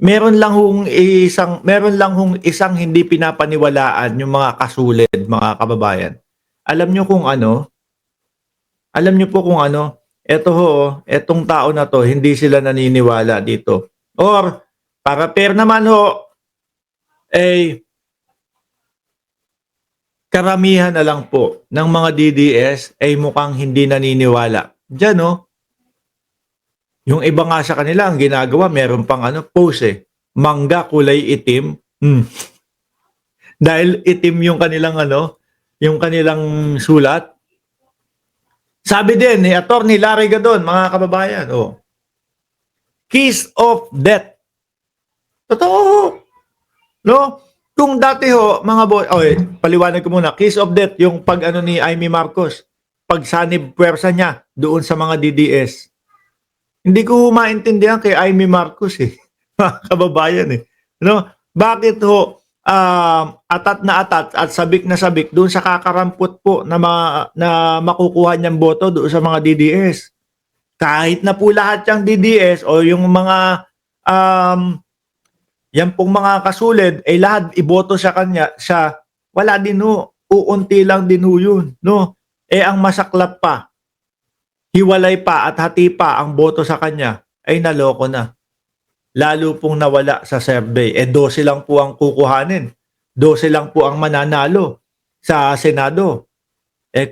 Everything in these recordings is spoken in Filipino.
meron lang hong isang hindi pinapaniwalaan yung mga kasulid, mga kababayan. Alam niyo kung ano? Alam niyo po kung ano? Eto ho, etong tao na 'to hindi sila naniniwala dito. Or para fair naman ho, eh, karamihan na lang po ng mga DDS ay mukhang hindi naniniwala. Diyan oh, yung iba nga sa kanila ang ginagawa meron pang ano, post mangga kulay itim. Dahil itim yung kanilang ano, yung kanilang sulat. Sabi din ni Attorney Larry Gadon, mga kababayan, kiss of death. Totoo, no? Kung dati ho, mga boy, paliwanag ko muna, kiss of death, yung pag ano ni Amy Marcos, pagsanib puwersa niya doon sa mga DDS. Hindi ko maintindihan kay Amy Marcos mga kababayan no? Bakit ho atat na atat at sabik na sabik doon sa kakarampot po na makukuha niyang boto doon sa mga DDS. Kahit na po lahat yung DDS o yung mga yan pong mga kasulid ay lahat iboto sa kanya, wala din ho, uunti lang din ho yun, no? Ang masaklap pa, hiwalay pa at hati pa ang boto sa kanya, ay naloko na. Lalo pong nawala sa survey. 12 lang po ang kukuhanin. 12 lang po ang mananalo sa Senado.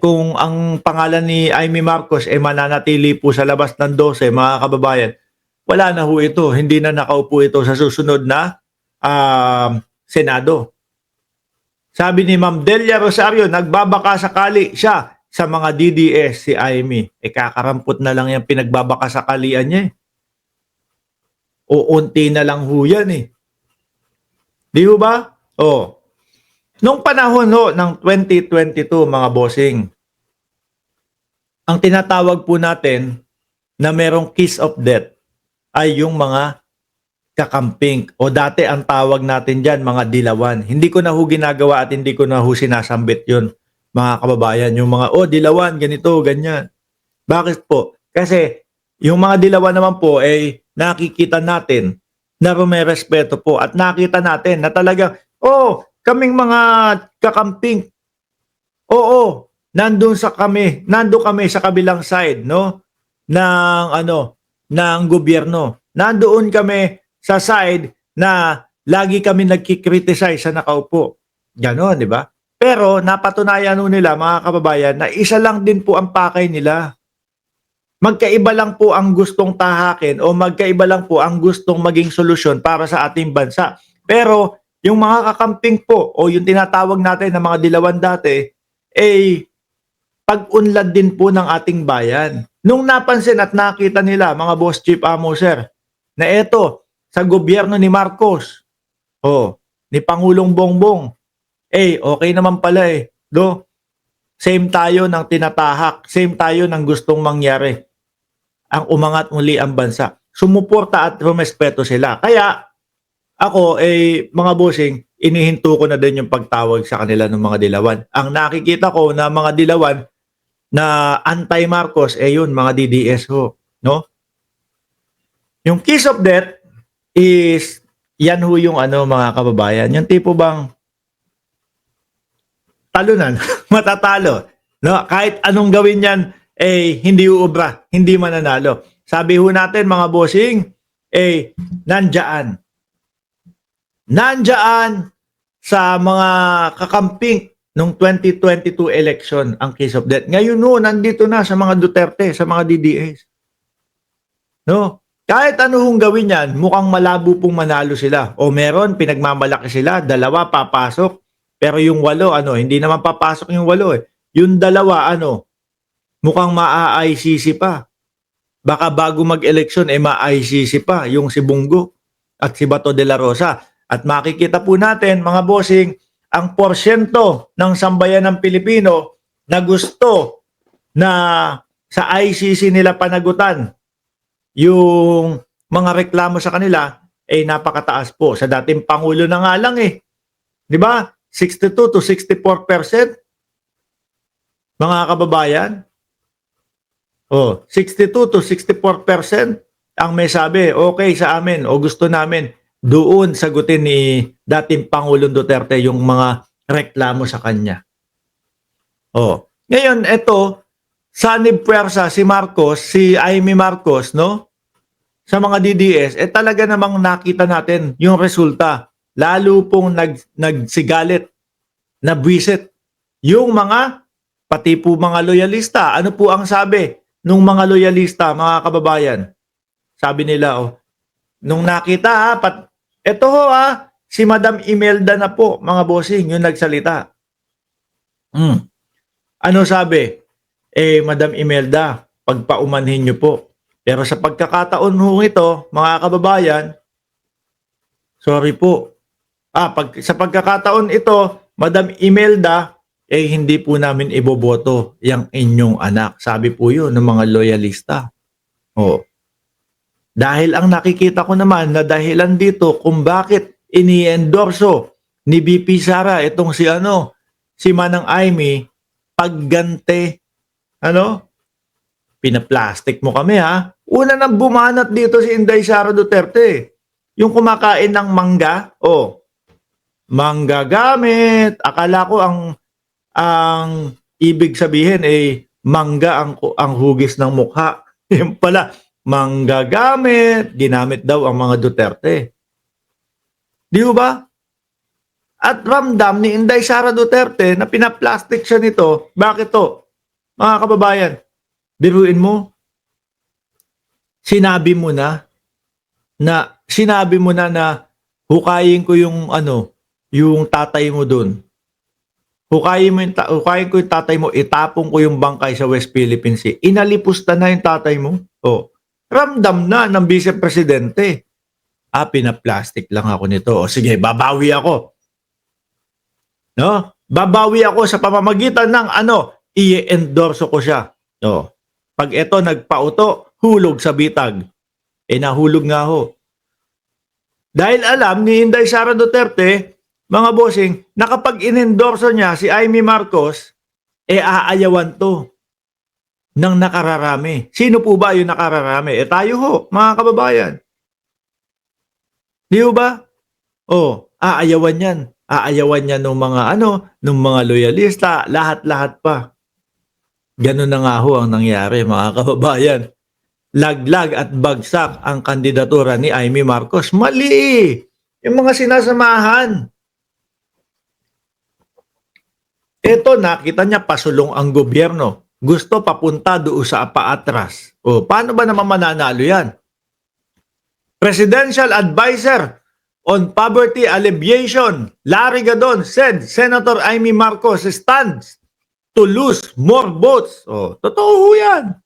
Kung ang pangalan ni Amy Marcos mananatili po sa labas ng 12, mga kababayan, wala na ho ito. Hindi na nakaupo ito sa susunod na Senado. Sabi ni Ma'am Delia Rosario, nagbabaka sakali siya sa mga DDS si Amy. Kakarampot na lang yung pinagbabaka sakalian niya Uunti na lang ho yan Di ho ba? Nung panahon ho ng 2022, mga bossing, ang tinatawag po natin na merong kiss of death ay yung mga kakamping. O dati ang tawag natin dyan, mga dilawan. Hindi ko na ho ginagawa at hindi ko na ho sinasambit yun, mga kababayan. Yung mga, dilawan, ganito, ganyan. Bakit po? Kasi yung mga dilawan naman po ay nakikita natin na rumerespeto po at nakita natin na talagang, kaming mga kakamping, nandun kami sa kabilang side, no? Ng gobyerno. Nandoon kami sa side na lagi kami nagki-criticize sa nakaupo. Ganon, di ba? Pero napatunayan nila, mga kababayan, na isa lang din po ang pakay nila. Magkaiba lang po ang gustong tahakin o magkaiba lang po ang gustong maging solusyon para sa ating bansa. Pero yung mga kakamping po o yung tinatawag natin na mga dilawan dati, pag-unlad din po ng ating bayan. Nung napansin at nakita nila, mga boss chief amo sir, na eto, sa gobyerno ni Marcos, ni Pangulong Bongbong, okay naman pala do. Same tayo ng tinatahak, same tayo ng gustong mangyari. Ang umangat muli ang bansa. Sumuporta at rumespeto sila. Kaya ako, mga bossing, inihinto ko na din yung pagtawag sa kanila ng mga dilawan. Ang nakikita ko na mga dilawan na anti-Marcos, yun, mga DDS ho. No? Yung kiss of death is, yan ho yung mga kababayan. Yung tipo bang talunan, matatalo. No? Kahit anong gawin yan, hindi uubra, hindi mananalo. Sabi ho natin, mga bossing, nandyan. Nandyan sa mga kakamping nung 2022 election ang case of death. Ngayon nandito na sa mga Duterte, sa mga DDS. No? Kahit ano hong gawin yan, mukhang malabo pong manalo sila. O meron, pinagmamalaki sila, 2 papasok. Pero yung 8, hindi naman papasok yung 8 Yung 2, mukhang maa-ICC pa. Baka bago mag-eleksyon, ma-ICC pa yung si Bungo at si Bato de la Rosa. At makikita po natin, mga bossing, ang porsyento ng sambayan ng Pilipino na gusto na sa ICC nila panagutan yung mga reklamo sa kanila, napakataas po. Sa dating Pangulo na nga lang Di ba? 62 to 64%. Mga kababayan, 62 to 64% ang may sabi, okay sa amin o gusto namin doon sagutin ni dating Pangulong Duterte yung mga reklamo sa kanya. Oh. Ngayon, ito, sanib puwersa si Marcos, si Amy Marcos, no? Sa mga DDS, talaga namang nakita natin yung resulta. Lalo pong nagsigalit, nabwisit yung mga, pati po mga loyalista. Ano po ang sabi nung mga loyalista, mga kababayan? Sabi nila, nung nakita, eto si Madam Imelda na po, mga bossing, yung nagsalita. Ano sabi? Madam Imelda, pagpaumanhin niyo po. Pero sa pagkakataon ito, mga kababayan, sorry po. Sa pagkakataon ito, Madam Imelda, hindi po namin iboboto yung inyong anak. Sabi po yun ng mga loyalista. Dahil ang nakikita ko naman na dahilan dito kung bakit ini-endorso ni BP Sara itong si Manang Amy, paggante, pinaplastic mo kami Una nang bumanat dito si Inday Sara Duterte. Yung kumakain ng mangga, mangga gamit. Akala ko ang ibig sabihin mangga ang hugis ng mukha. Yung pala, mangga gamit, ginamit daw ang mga Duterte. Di ba? At ramdam ni Inday Sara Duterte na pinaplastic siya nito. Bakit to? Mga kababayan, biruin mo, sinabi mo na hukayin ko yung tatay mo doon. Hukayin ko yung tatay mo, itapong ko yung bangkay sa West Philippine Sea. Inalipusta na yung tatay mo. Ramdam na ng Vice Presidente. Pinaplastic lang ako nito. Sige, babawi ako. No? Babawi ako sa pamamagitan ng i-endorso ko siya. Pag ito nagpauto, hulog sa bitag. Nahulog nga ho. Dahil alam ni Inday Sara Duterte, mga bossing, na kapag inendorso niya si Amy Marcos, aayawan to ng nakararami. Sino po ba yung nakararami? Tayo ho, mga kababayan. Di ba? Aayawan yan. Aayawan niya ng mga loyalista, lahat-lahat pa. Ganun na nga ho ang nangyari, mga kababayan. Laglag at bagsak ang kandidatura ni Amy Marcos. Mali! Yung mga sinasamahan. Ito, nakita niya pasulong ang gobyerno. Gusto papunta doon sa paatras. Paano ba naman mananalo yan? Presidential Advisor on Poverty Alleviation, Larry Gadon, said Senator Amy Marcos stands to lose more votes. Totoo yan.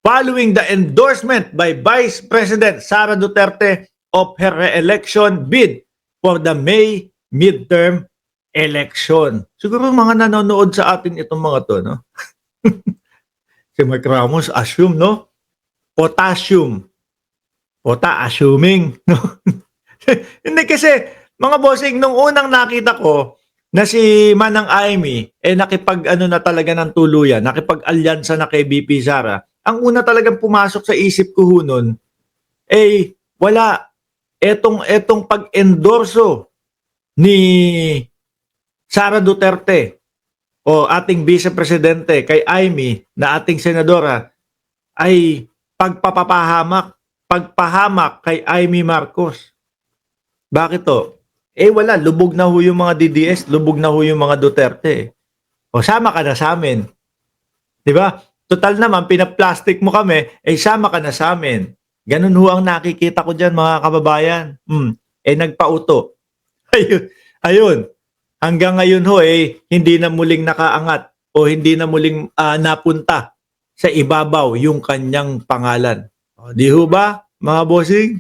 Following the endorsement by Vice President Sara Duterte of her re-election bid for the May midterm election. Siguro mga nanonood sa atin itong mga to, no? Si Mark Ramos, assume, no? Potassium. Assuming, no? Hindi kasi, mga bossing, nung unang nakita ko na si Manang Amy, na talaga ng tuluyan, nakipag-alyansa na kay BP Sara, ang una talagang pumasok sa isip ko nun, wala. Etong pag-endorso ni Sara Duterte o ating Vice Presidente kay Amy na ating senadora ay pagpahamak kay Amy Marcos. Bakit to? Wala, lubog na ho yung mga DDS, lubog na ho yung mga Duterte. Sama ka na sa amin. Di ba? Total naman, pinaplastic mo kami, sama ka na sa amin. Ganun ho ang nakikita ko dyan, mga kababayan. Nagpauto. Ayun. Hanggang ngayon ho, hindi na muling nakaangat o hindi na muling napunta sa ibabaw yung kanyang pangalan. Di ho ba, mga bossing?